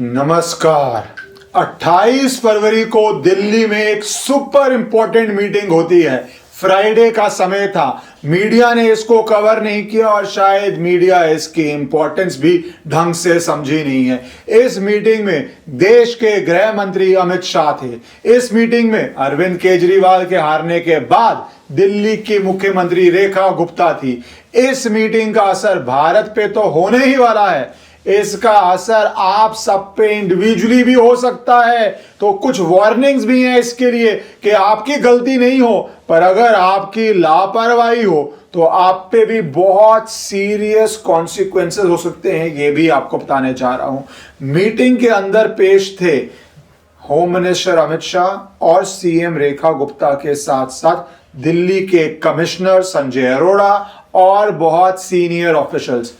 नमस्कार। 28 फरवरी को दिल्ली में एक सुपर इंपॉर्टेंट मीटिंग होती है। फ्राइडे का समय था, मीडिया ने इसको कवर नहीं किया और शायद मीडिया इसकी इंपॉर्टेंस भी ढंग से समझी नहीं है। इस मीटिंग में देश के गृह मंत्री अमित शाह थे। इस मीटिंग में अरविंद केजरीवाल के हारने के बाद दिल्ली की मुख्यमंत्री रेखा गुप्ता थी। इस मीटिंग का असर भारत पे तो होने ही वाला है, इसका असर आप सब पे इंडिविजुअली भी हो सकता है। तो कुछ वार्निंग्स भी हैं इसके लिए कि आपकी गलती नहीं हो, पर अगर आपकी लापरवाही हो तो आप पे भी बहुत सीरियस कॉन्सिक्वेंसेस हो सकते हैं। ये भी आपको बताने जा रहा हूं। मीटिंग के अंदर पेश थे होम मिनिस्टर अमित शाह और सीएम रेखा गुप्ता के साथ साथ दिल्ली के कमिश्नर संजय अरोड़ा और बहुत सीनियर ऑफिशियल्स।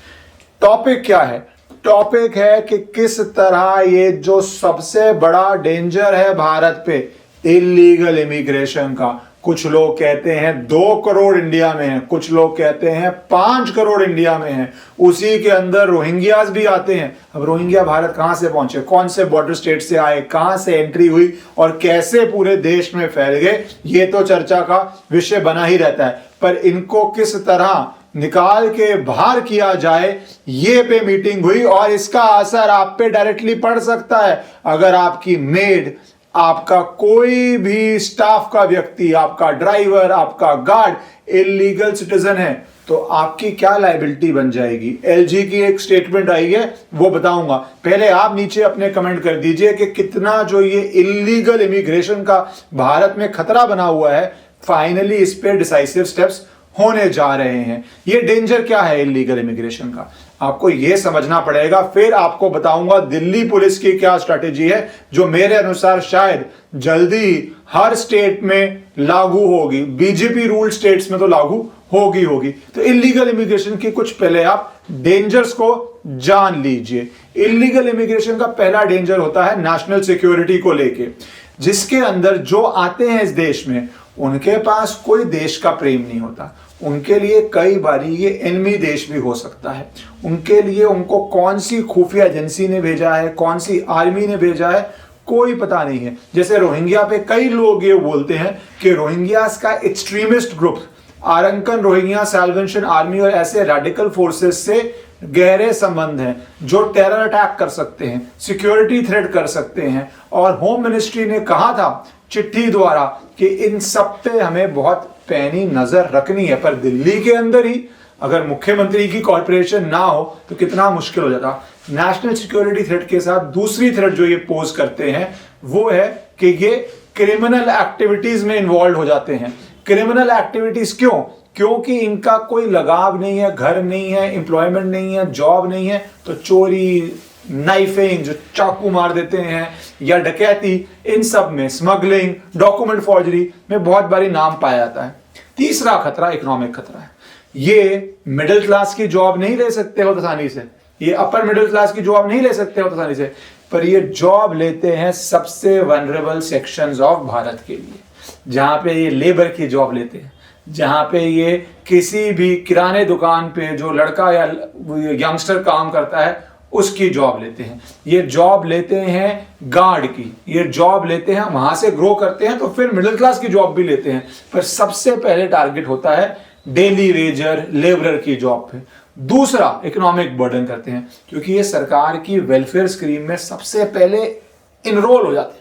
टॉपिक क्या है? टॉपिक है कि किस तरह ये जो सबसे बड़ा डेंजर है भारत पे, इलीगल इमिग्रेशन का। कुछ लोग कहते हैं 2 करोड़ इंडिया में है, कुछ लोग कहते हैं 5 करोड़ इंडिया में है। उसी के अंदर रोहिंग्यास भी आते हैं। अब रोहिंग्या भारत कहां से पहुंचे, कौन से बॉर्डर स्टेट से आए, कहां से एंट्री हुई और कैसे पूरे देश में फैल गए, ये तो चर्चा का विषय बना ही रहता है। पर इनको किस तरह निकाल के बाहर किया जाए, ये पे मीटिंग हुई और इसका असर आप पे डायरेक्टली पड़ सकता है। अगर आपकी मेड, आपका कोई भी स्टाफ का व्यक्ति, आपका ड्राइवर, आपका गार्ड इलीगल सिटीजन है तो आपकी क्या लायबिलिटी बन जाएगी। एलजी की एक स्टेटमेंट आई है, वो बताऊंगा। पहले आप नीचे अपने कमेंट कर दीजिए कि कितना जो ये इलीगल इमिग्रेशन का भारत में खतरा बना हुआ है, फाइनली इस पे डिसाइसिव स्टेप्स होने जा रहे हैं। ये डेंजर क्या है इलीगल इमिग्रेशन का, आपको ये समझना पड़ेगा। फिर आपको बताऊंगा दिल्ली पुलिस की क्या स्ट्रैटेजी है, जो मेरे अनुसार शायद जल्दी हर स्टेट में लागू होगी। बीजेपी रूल स्टेट्स में तो लागू होगी। तो इलीगल इमिग्रेशन की कुछ पहले आप डेंजर्स को जान लीजिए। इलीगल इमिग्रेशन का पहला डेंजर होता है नेशनल सिक्योरिटी को लेके, जिसके अंदर जो आते हैं इस देश में उनके पास कोई देश का प्रेम नहीं होता। उनके लिए कई बारी ये एनिमी देश भी हो सकता है। उनके लिए उनको कौन सी खुफिया एजेंसी ने भेजा है, कौन सी आर्मी ने भेजा है, कोई पता नहीं है। जैसे रोहिंग्या पे कई लोग ये बोलते हैं कि रोहिंग्यास का extremist group Arakan Rohingya Salvation Army और ऐसे रेडिकल फोर्सेस से गहरे संबंध हैं, जो टेरर अटैक कर सकते हैं, सिक्योरिटी थ्रेट कर सकते हैं। और होम मिनिस्ट्री ने कहा था चिट्ठी द्वारा कि इन सब पे हमें बहुत पैनी नजर रखनी है। पर दिल्ली के अंदर ही अगर मुख्यमंत्री की कॉर्पोरेशन ना हो तो कितना मुश्किल हो जाता। नेशनल सिक्योरिटी थ्रेट के साथ दूसरी थ्रेट जो ये पोज करते हैं वो है कि ये क्रिमिनल एक्टिविटीज में इन्वॉल्व हो जाते हैं। क्रिमिनल एक्टिविटीज क्यों? क्योंकि इनका कोई लगाव नहीं है, घर नहीं है, एम्प्लॉयमेंट नहीं है, जॉब नहीं है, तो चोरी, नाइफिंग जो चाकू मार देते हैं, या डकैती, इन सब में, स्मगलिंग, डॉक्यूमेंट फॉर्जरी में बहुत बारी नाम पाया जाता है। तीसरा खतरा इकोनॉमिक खतरा है। ये मिडिल क्लास की जॉब नहीं ले सकते हो आसानी से, ये अपर मिडिल क्लास की जॉब नहीं ले सकते हो आसानी से, पर ये जॉब लेते हैं सबसे वनरेबल सेक्शंस ऑफ भारत के लिए, जहां पे ये लेबर की जॉब लेते हैं, जहां पे ये किसी भी किराने दुकान पे जो लड़का या यंगस्टर काम करता है उसकी जॉब लेते हैं। ये जॉब लेते हैं गार्ड की, ये जॉब लेते हैं, वहां से ग्रो करते हैं तो फिर मिडिल क्लास की जॉब भी लेते हैं। पर सबसे पहले टारगेट होता है डेली वेजर, लेबरर की जॉब पे। दूसरा इकोनॉमिक बर्डन करते हैं, क्योंकि ये सरकार की वेलफेयर स्कीम में सबसे पहले इनरोल हो जाते हैं।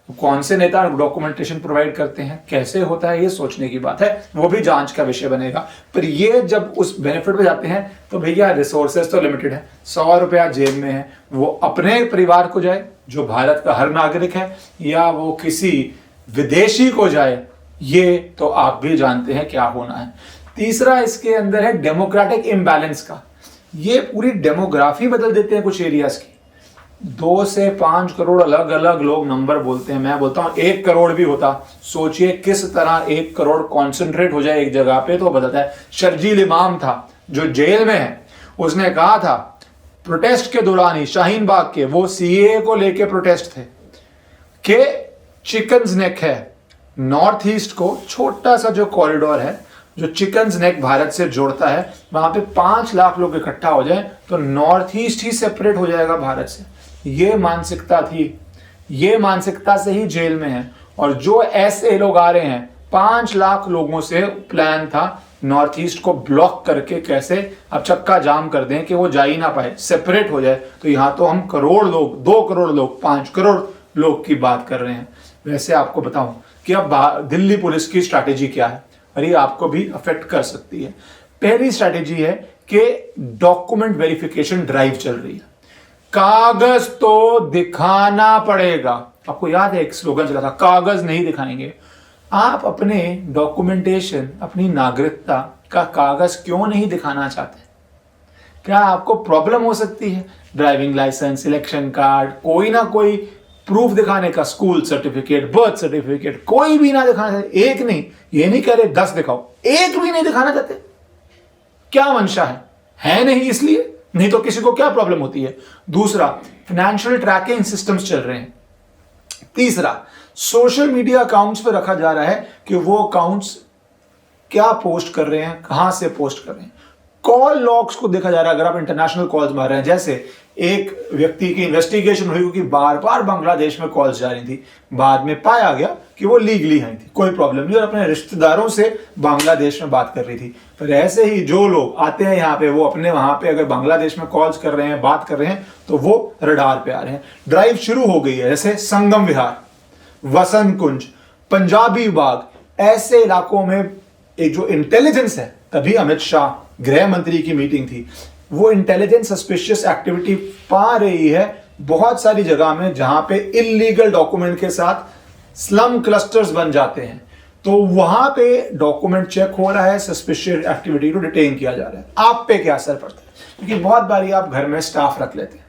कौन से नेता डॉक्यूमेंटेशन प्रोवाइड करते हैं, कैसे होता है, ये सोचने की बात है, वो भी जांच का विषय बनेगा। पर ये जब उस बेनिफिट पे जाते हैं तो भैया रिसोर्सेज तो लिमिटेड है। 100 रुपया जेब में है, वो अपने परिवार को जाए जो भारत का हर नागरिक है, या वो किसी विदेशी को जाए, ये तो आप भी जानते हैं क्या होना है। तीसरा इसके अंदर है डेमोक्रेटिक इम्बैलेंस का। ये पूरी डेमोग्राफी बदल देते हैं कुछ एरियाज की। 2 से 5 करोड़ अलग अलग लोग नंबर बोलते हैं, मैं बोलता हूं 1 करोड़ भी होता, सोचिए किस तरह 1 करोड़ कॉन्सेंट्रेट हो जाए एक जगह पे तो बदलता है। शर्जील इमाम था जो जेल में है, उसने कहा था प्रोटेस्ट के दौरान ही, शाहीन बाग के, वो सीए को लेके प्रोटेस्ट थे, कि चिकन्स नेक है नॉर्थ ईस्ट को, छोटा सा जो कॉरिडोर है जो चिकन्स नेक भारत से जोड़ता है, वहां पे 5 लाख लोग इकट्ठा हो जाए तो नॉर्थ ईस्ट ही सेपरेट हो जाएगा भारत से। ये मानसिकता थी, ये मानसिकता से ही जेल में है। और जो ऐसे लोग आ रहे हैं, 5 लाख लोगों से प्लान था नॉर्थ ईस्ट को ब्लॉक करके कैसे अब चक्का जाम कर दें कि वो जा ही ना पाए, सेपरेट हो जाए। तो यहां तो हम करोड़ लोग, 2 करोड़ लोग, 5 करोड़ लोग की बात कर रहे हैं। वैसे आपको बताऊं कि अब दिल्ली पुलिस की स्ट्रैटेजी क्या है, और ये आपको भी अफेक्ट कर सकती है। पहली स्ट्रैटेजी है कि डॉक्यूमेंट वेरिफिकेशन ड्राइव चल रही है। कागज तो दिखाना पड़ेगा। आपको याद है एक स्लोगन चला था, कागज नहीं दिखाएंगे। आप अपने डॉक्यूमेंटेशन, अपनी नागरिकता का कागज क्यों नहीं दिखाना चाहते? क्या आपको प्रॉब्लम हो सकती है? ड्राइविंग लाइसेंस, इलेक्शन कार्ड, कोई ना कोई प्रूफ दिखाने का, स्कूल सर्टिफिकेट, बर्थ सर्टिफिकेट, कोई भी ना दिखाना चाहते? एक नहीं, ये नहीं कह रहे 10 दिखाओ, एक भी नहीं दिखाना चाहते। क्या मंशा है नहीं इसलिए, नहीं तो किसी को क्या प्रॉब्लम होती है। दूसरा, फाइनेंशियल ट्रैकिंग सिस्टम्स चल रहे हैं। तीसरा, सोशल मीडिया अकाउंट्स पे रखा जा रहा है कि वो अकाउंट्स क्या पोस्ट कर रहे हैं, कहां से पोस्ट कर रहे हैं। कॉल लॉग्स को देखा जा रहा है। अगर आप इंटरनेशनल कॉल्स मार रहे हैं, जैसे एक व्यक्ति की इन्वेस्टिगेशन हुई कि बार बार बांग्लादेश में कॉल्स जा रही थी, बाद में पाया गया कि वो लीगली आई थी, कोई प्रॉब्लम नहीं, और अपने रिश्तेदारों से बांग्लादेश में बात कर रही थी। पर ऐसे ही जो लोग आते हैं यहाँ पे, वो अपने वहां पे अगर बांग्लादेश में कॉल्स कर रहे हैं, बात कर रहे हैं, तो वो रडार पे आ रहे हैं। ड्राइव शुरू हो गई है, जैसे संगम विहार, वसंत कुंज, पंजाबी बाग, ऐसे इलाकों में एक जो इंटेलिजेंस है, तभी अमित शाह गृह मंत्री की मीटिंग थी, वो इंटेलिजेंस सस्पिशियस एक्टिविटी पा रही है बहुत सारी जगह में, जहां पे इलीगल डॉक्यूमेंट के साथ स्लम क्लस्टर्स बन जाते हैं। तो वहां पे डॉक्यूमेंट चेक हो रहा है, सस्पिशियस एक्टिविटी को डिटेन किया जा रहा है। आप पे क्या असर पड़ता है? क्योंकि बहुत बारी आप घर में स्टाफ रख लेते हैं,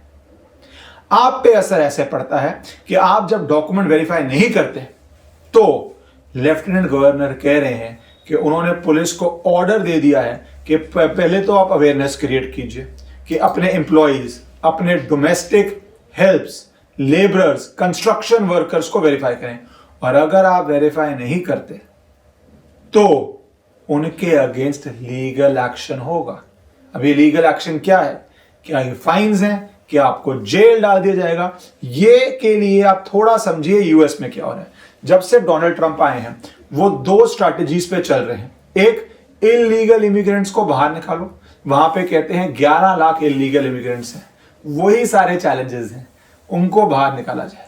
आप पे असर ऐसे पड़ता है कि आप जब डॉक्यूमेंट वेरीफाई नहीं करते, तो लेफ्टिनेंट गवर्नर कह रहे हैं कि उन्होंने पुलिस को ऑर्डर दे दिया है कि पहले तो आप अवेयरनेस क्रिएट कीजिए कि अपने एम्प्लॉइज, अपने domestic helps, labourers, construction workers को वेरीफाई करें, और अगर आप वेरीफाई नहीं करते तो उनके अगेंस्ट लीगल एक्शन होगा। अब ये लीगल एक्शन क्या है? क्या ये फाइन्स हैं? कि आपको जेल डाल दिया जाएगा? ये के लिए आप थोड़ा समझिए यूएस में क्या हो रहा है। जब से डोनाल्ड ट्रंप आए हैं, वो 2 स्ट्रैटेजीज पे चल रहे हैं। एक, इलीगल इमिग्रेंट्स को बाहर निकालो। वहां पे कहते हैं 11 लाख इलीगल इमिग्रेंट्स हैं, वही सारे चैलेंजेस हैं, उनको बाहर निकाला जाए।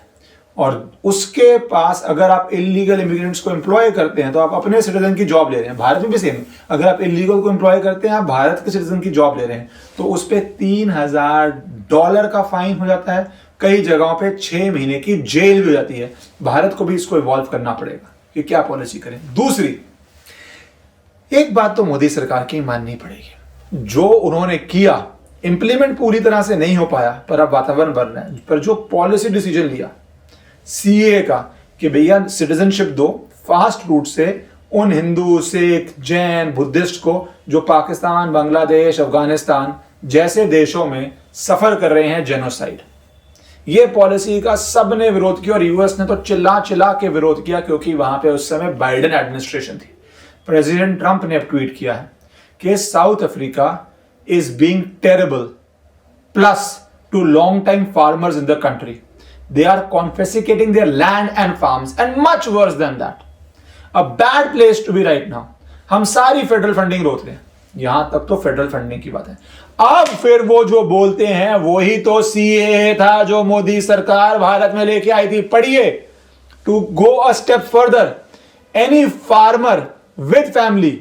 और उसके पास अगर आप इलीगल इमिग्रेंट्स को एम्प्लॉय करते हैं तो आप अपने सिटीजन की जॉब ले रहे हैं। भारत में भी सेम, अगर आप इलीगल को एम्प्लॉय करते हैं, आप भारत के सिटीजन की जॉब ले रहे हैं, तो उस पर $3000 का फाइन हो जाता है, कई जगहों पे 6 महीने की जेल भी हो जाती है। भारत को भी इसको इवॉल्व करना पड़ेगा कि क्या पॉलिसी करें। दूसरी, एक बात तो मोदी सरकार की माननी पड़ेगी, जो उन्होंने किया इंप्लीमेंट पूरी तरह से नहीं हो पाया, पर अब वातावरण बन रहा है, पर जो पॉलिसी डिसीजन लिया सीए का कि भैया सिटीजनशिप दो फास्ट रूट से उन हिंदू, सिख, जैन, बुद्धिस्ट को जो पाकिस्तान, बांग्लादेश, अफगानिस्तान जैसे देशों में सफर कर रहे हैं जेनोसाइड। ये पॉलिसी का सबने विरोध किया और यूएस ने तो चिल्ला चिल्ला के विरोध किया, क्योंकि वहां पे उस समय बाइडेन एडमिनिस्ट्रेशन थी। प्रेसिडेंट ट्रंप ने अब ट्वीट किया है कि south Africa is being terrible plus two long time farmers in the country. They are confiscating their land and farms, and much worse than that. A bad place to be right now. हम सारी federal funding रोक रहे हैं, यहां तक तो federal funding की बात है। अब फिर वो जो बोलते हैं वही तो सीएए था जो मोदी सरकार भारत में लेके आई थी। पढ़िए, to go a step further, any farmer with family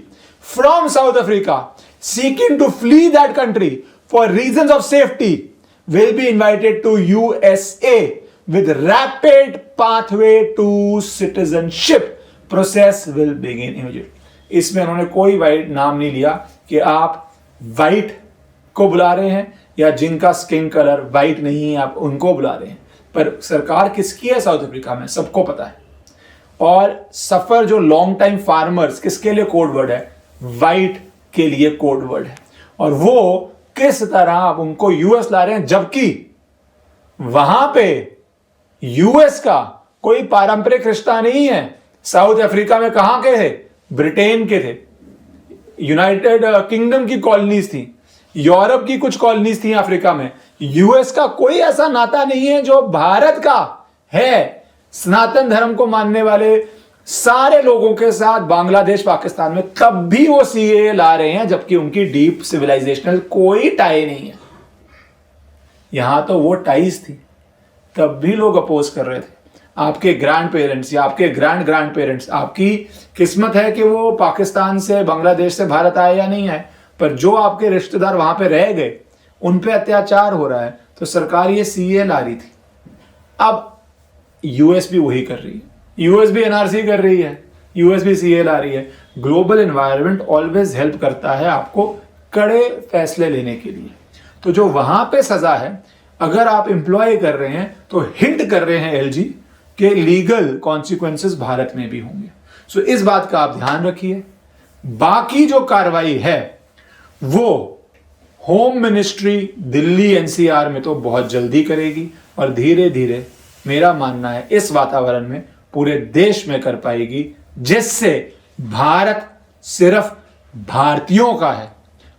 from South Africa seeking to flee that country for reasons of safety will be invited to USA with rapid pathway to citizenship. Process will begin immediately. इसमें उन्होंने कोई white नाम नहीं लिया कि आप white को बुला रहे हैं या जिनका स्किन कलर वाइट नहीं है आप उनको बुला रहे हैं, पर सरकार किसकी है साउथ अफ्रीका में सबको पता है। और सफर जो लॉन्ग टाइम फार्मर्स किसके लिए कोड वर्ड है? वाइट के लिए कोड वर्ड है। और वो किस तरह आप उनको यूएस ला रहे हैं, जबकि वहां पे यूएस का कोई पारंपरिक रिश्ता नहीं है। साउथ अफ्रीका में कहां के थे? ब्रिटेन के थे, यूनाइटेड किंगडम की कॉलोनीज थी। यूरोप की कुछ कॉलोनीज थी अफ्रीका में। यूएस का कोई ऐसा नाता नहीं है जो भारत का है सनातन धर्म को मानने वाले सारे लोगों के साथ बांग्लादेश पाकिस्तान में, तब भी वो सीए ला रहे हैं, जबकि उनकी डीप सिविलाइजेशनल कोई टाई नहीं है। यहां तो वो टाइज थी, तब भी लोग अपोज कर रहे थे। आपके ग्रैंड पेरेंट्स या आपके ग्रैंड पेरेंट्स, आपकी किस्मत है कि वो पाकिस्तान से बांग्लादेश से भारत आए या नहीं आए, पर जो आपके रिश्तेदार वहां पे रह गए उन पे अत्याचार हो रहा है, तो सरकार ये सीए ला रही थी। अब यूएस भी वही कर रही है, यूएस भी एनआरसी कर रही है, यूएस भी सीए ला रही है। ग्लोबल एनवायरनमेंट ऑलवेज हेल्प करता है आपको कड़े फैसले लेने के लिए। तो जो वहां पे सजा है, अगर आप एम्प्लॉय कर रहे हैं तो हिंट कर रहे हैं एलजी के लीगल कॉन्सिक्वेंसेस भारत में भी होंगे। सो इस बात का आप ध्यान रखिए। बाकी जो कार्रवाई है वो होम मिनिस्ट्री दिल्ली एनसीआर में तो बहुत जल्दी करेगी, और धीरे धीरे मेरा मानना है इस वातावरण में पूरे देश में कर पाएगी, जिससे भारत सिर्फ भारतीयों का है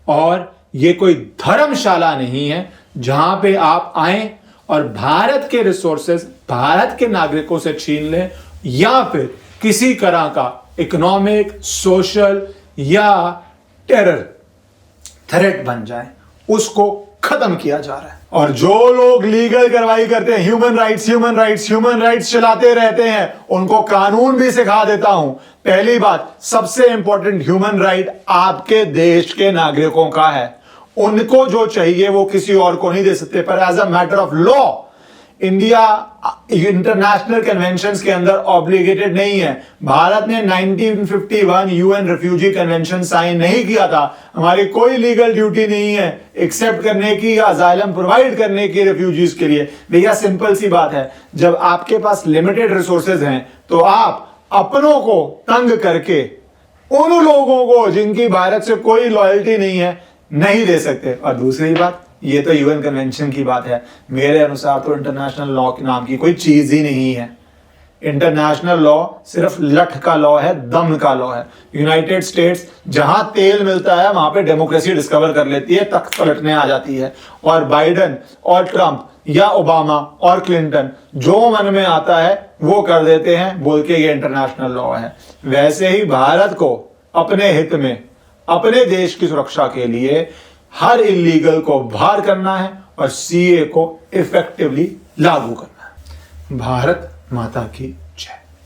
और ये कोई धर्मशाला नहीं है जहां पे आप आए और भारत के रिसोर्सेज भारत के नागरिकों से छीन लें, या फिर किसी तरह का इकोनॉमिक, सोशल या टेरर थ्रेट बन जाए, उसको खत्म किया जा रहा है। और जो लोग लीगल कार्रवाई करते हैं, ह्यूमन राइट्स चलाते रहते हैं, उनको कानून भी सिखा देता हूं। पहली बात, सबसे इंपॉर्टेंट ह्यूमन राइट आपके देश के नागरिकों का है। उनको जो चाहिए वो किसी और को नहीं दे सकते, पर as a matter of law India international conventions के अंदर ऑब्लिगेटेड नहीं है। भारत ने 1951 यूएन रिफ्यूजी कन्वेंशन साइन नहीं किया था। हमारी कोई लीगल ड्यूटी नहीं है एक्सेप्ट करने की या असाइलम प्रोवाइड करने की रिफ्यूजीज के लिए। भैया सिंपल सी बात है, जब आपके पास लिमिटेड रिसोर्सेज हैं तो आप अपनों को तंग करके उन लोगों को जिनकी भारत से कोई लॉयल्टी नहीं है नहीं दे सकते। और दूसरी बात, ये तो यूएन कन्वेंशन की बात है, मेरे अनुसार तो इंटरनेशनल लॉ के नाम की कोई चीज ही नहीं है। इंटरनेशनल लॉ सिर्फ लठ का लॉ है, दम का लॉ है। यूनाइटेड स्टेट्स जहां तेल मिलता है वहां पे डेमोक्रेसी डिस्कवर कर लेती है, तख्त पलटने आ जाती है। और बाइडन और ट्रंप या ओबामा और क्लिंटन जो मन में आता है वो कर देते हैं, बोल के ये इंटरनेशनल लॉ है। वैसे ही भारत को अपने हित में, अपने देश की सुरक्षा के लिए हर इलीगल को बाहर करना है और सीए को इफेक्टिवली लागू करना है। भारत माता की